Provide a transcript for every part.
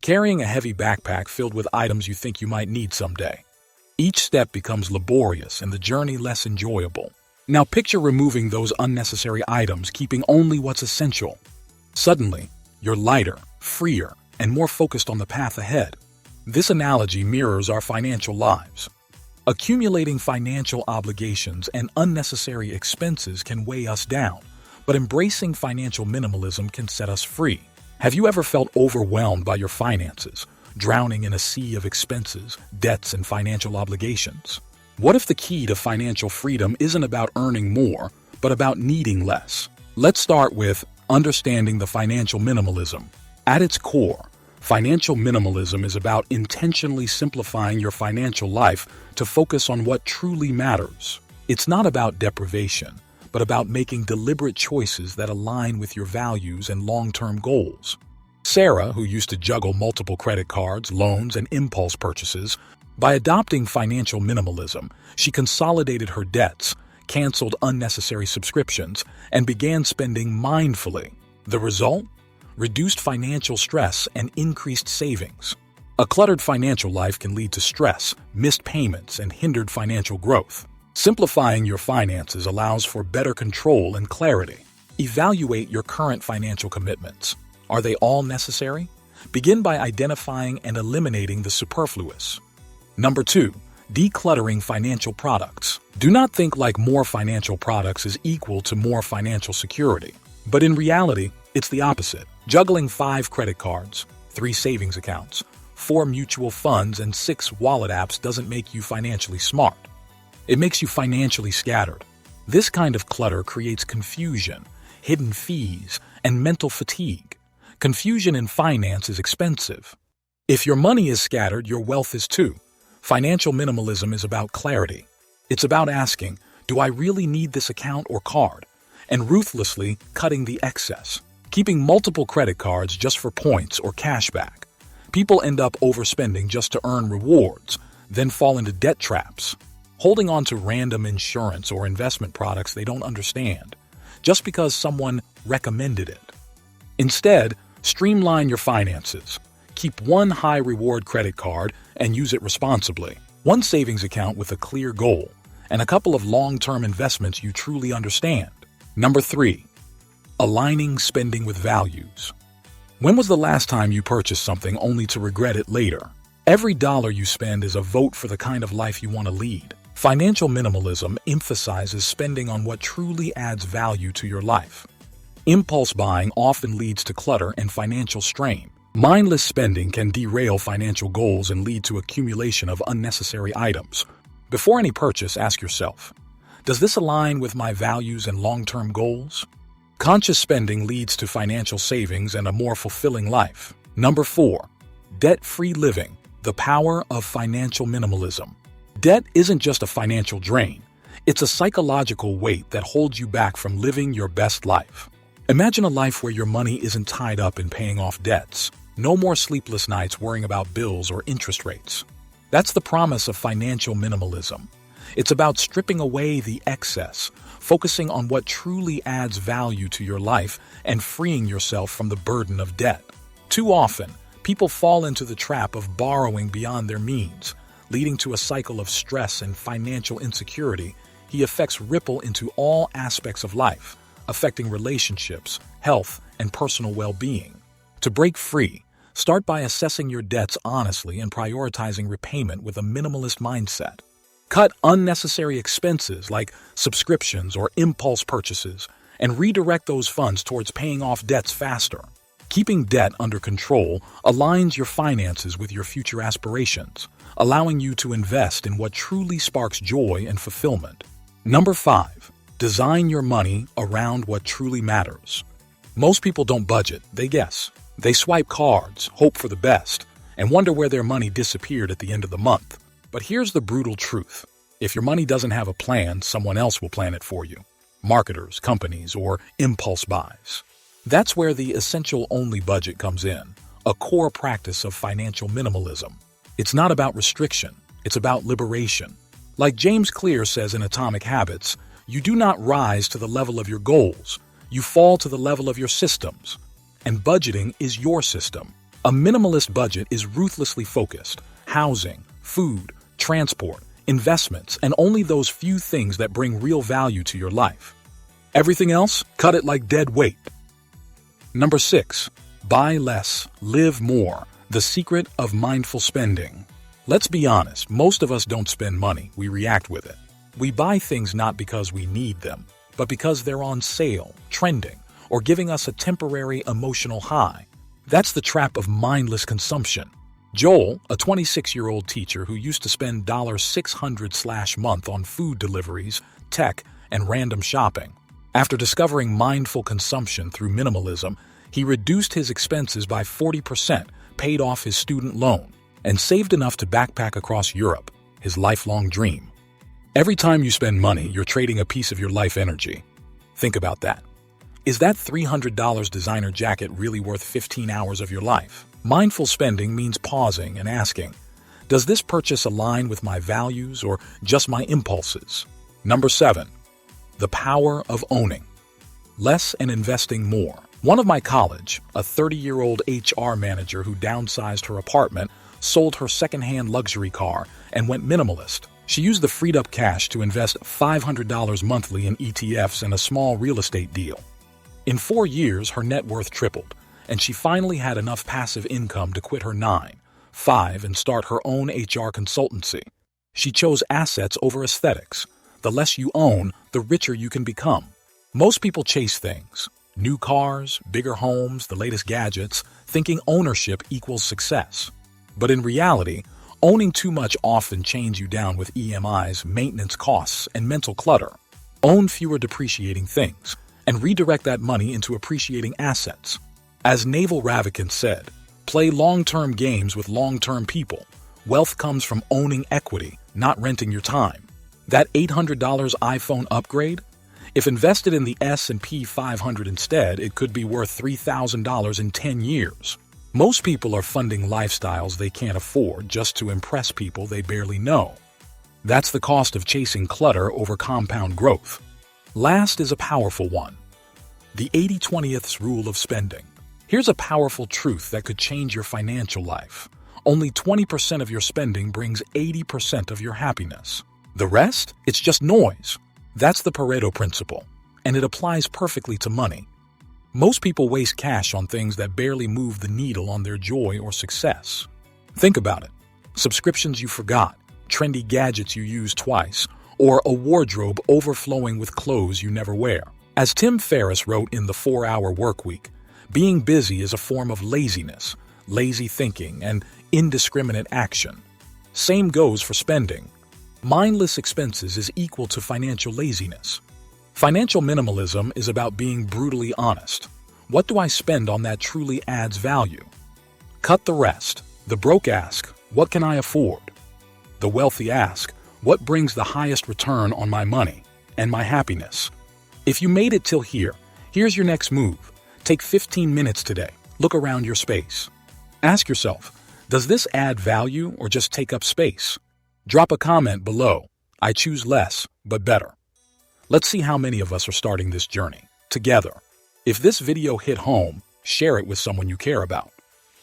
Carrying a heavy backpack filled with items you think you might need someday. Each step becomes laborious and the journey less enjoyable. Now picture removing those unnecessary items, keeping only what's essential. Suddenly, you're lighter, freer, and more focused on the path ahead. This analogy mirrors our financial lives. Accumulating financial obligations and unnecessary expenses can weigh us down, but embracing financial minimalism can set us free. Have you ever felt overwhelmed by your finances, drowning in a sea of expenses, debts, and financial obligations? What if the key to financial freedom isn't about earning more, but about needing less? Let's start with understanding the financial minimalism. At its core, financial minimalism is about intentionally simplifying your financial life to focus on what truly matters. It's not about deprivation, but about making deliberate choices that align with your values and long-term goals. Sarah, who used to juggle multiple credit cards, loans, and impulse purchases, by adopting financial minimalism, she consolidated her debts, canceled unnecessary subscriptions, and began spending mindfully. The result? Reduced financial stress and increased savings. A cluttered financial life can lead to stress, missed payments, and hindered financial growth. Simplifying your finances allows for better control and clarity. Evaluate your current financial commitments. Are they all necessary? Begin by identifying and eliminating the superfluous. Number 2, decluttering financial products. Do not think like more financial products is equal to more financial security. But in reality, it's the opposite. Juggling 5 credit cards, 3 savings accounts, 4 mutual funds, and 6 wallet apps doesn't make you financially smart. It makes you financially scattered. This kind of clutter creates confusion, hidden fees, and mental fatigue. Confusion in finance is expensive. If your money is scattered, your wealth is too. Financial minimalism is about clarity. It's about asking, do I really need this account or card? And ruthlessly cutting the excess. Keeping multiple credit cards just for points or cash back. People end up overspending just to earn rewards, then fall into debt traps. Holding on to random insurance or investment products they don't understand, just because someone recommended it. Instead, streamline your finances. Keep one high-reward credit card and use it responsibly. One savings account with a clear goal, and a couple of long-term investments you truly understand. Number 3, aligning spending with values. When was the last time you purchased something only to regret it later? Every dollar you spend is a vote for the kind of life you want to lead. Financial minimalism emphasizes spending on what truly adds value to your life. Impulse buying often leads to clutter and financial strain. Mindless spending can derail financial goals and lead to accumulation of unnecessary items. Before any purchase, ask yourself, does this align with my values and long-term goals? Conscious spending leads to financial savings and a more fulfilling life. Number 4, debt-free living, the power of financial minimalism. Debt isn't just a financial drain. It's a psychological weight that holds you back from living your best life. Imagine a life where your money isn't tied up in paying off debts. No more sleepless nights worrying about bills or interest rates. That's the promise of financial minimalism. It's about stripping away the excess, focusing on what truly adds value to your life, and freeing yourself from the burden of debt. Too often, people fall into the trap of borrowing beyond their means, leading to a cycle of stress and financial insecurity. The effects ripple into all aspects of life, affecting relationships, health, and personal well-being. To break free, start by assessing your debts honestly and prioritizing repayment with a minimalist mindset. Cut unnecessary expenses like subscriptions or impulse purchases and redirect those funds towards paying off debts faster. Keeping debt under control aligns your finances with your future aspirations, allowing you to invest in what truly sparks joy and fulfillment. Number 5, design your money around what truly matters. Most people don't budget, they guess. They swipe cards, hope for the best, and wonder where their money disappeared at the end of the month. But here's the brutal truth. If your money doesn't have a plan, someone else will plan it for you. Marketers, companies, or impulse buys. That's where the essential-only budget comes in, a core practice of financial minimalism. It's not about restriction, it's about liberation. Like James Clear says in Atomic Habits, you do not rise to the level of your goals, you fall to the level of your systems. And budgeting is your system. A minimalist budget is ruthlessly focused: housing, food, transport, investments, and only those few things that bring real value to your life. Everything else, cut it like dead weight. Number 6. Buy less, live more. The secret of mindful spending. Let's be honest, most of us don't spend money, we react with it. We buy things not because we need them, but because they're on sale, trending, or giving us a temporary emotional high. That's the trap of mindless consumption. Joel, a 26-year-old teacher who used to spend $600/month on food deliveries, tech, and random shopping. After discovering mindful consumption through minimalism, he reduced his expenses by 40%, paid off his student loan, and saved enough to backpack across Europe, his lifelong dream. Every time you spend money, you're trading a piece of your life energy. Think about that. Is that $300 designer jacket really worth 15 hours of your life? Mindful spending means pausing and asking, does this purchase align with my values or just my impulses? Number 7. The power of owning. Less and investing more. One of my college, a 30-year-old HR manager who downsized her apartment, sold her secondhand luxury car, and went minimalist. She used the freed-up cash to invest $500 monthly in ETFs and a small real estate deal. In 4 years, her net worth tripled, and she finally had enough passive income to quit her 9-to-5 and start her own HR consultancy. She chose assets over aesthetics. The less you own, the richer you can become. Most people chase things: new cars, bigger homes, the latest gadgets, thinking ownership equals success. But in reality, owning too much often chains you down with EMIs, maintenance costs, and mental clutter. Own fewer depreciating things, and redirect that money into appreciating assets. As Naval Ravikant said, play long-term games with long-term people. Wealth comes from owning equity, not renting your time. That $800 iPhone upgrade? If invested in the S&P 500 instead, it could be worth $3,000 in 10 years. Most people are funding lifestyles they can't afford just to impress people they barely know. That's the cost of chasing clutter over compound growth. Last is a powerful one: the 80/20 rule of spending. Here's a powerful truth that could change your financial life. Only 20% of your spending brings 80% of your happiness. The rest? It's just noise. That's the Pareto principle, and it applies perfectly to money. Most people waste cash on things that barely move the needle on their joy or success. Think about it: subscriptions you forgot, trendy gadgets you use twice, or a wardrobe overflowing with clothes you never wear. As Tim Ferriss wrote in The 4-Hour Workweek, being busy is a form of laziness, lazy thinking, and indiscriminate action. Same goes for spending. Mindless expenses is equal to financial laziness. Financial minimalism is about being brutally honest. What do I spend on that truly adds value? Cut the rest. The broke ask, what can I afford? The wealthy ask, what brings the highest return on my money and my happiness? If you made it till here, here's your next move. Take 15 minutes today. Look around your space. Ask yourself, does this add value or just take up space? Drop a comment below. I choose less, but better. Let's see how many of us are starting this journey together. If this video hit home, share it with someone you care about.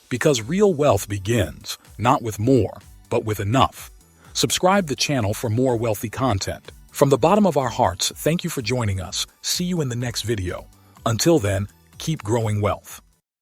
Because real wealth begins, not with more, but with enough. Subscribe to the channel for more wealthy content. From the bottom of our hearts, thank you for joining us. See you in the next video. Until then, keep growing wealth.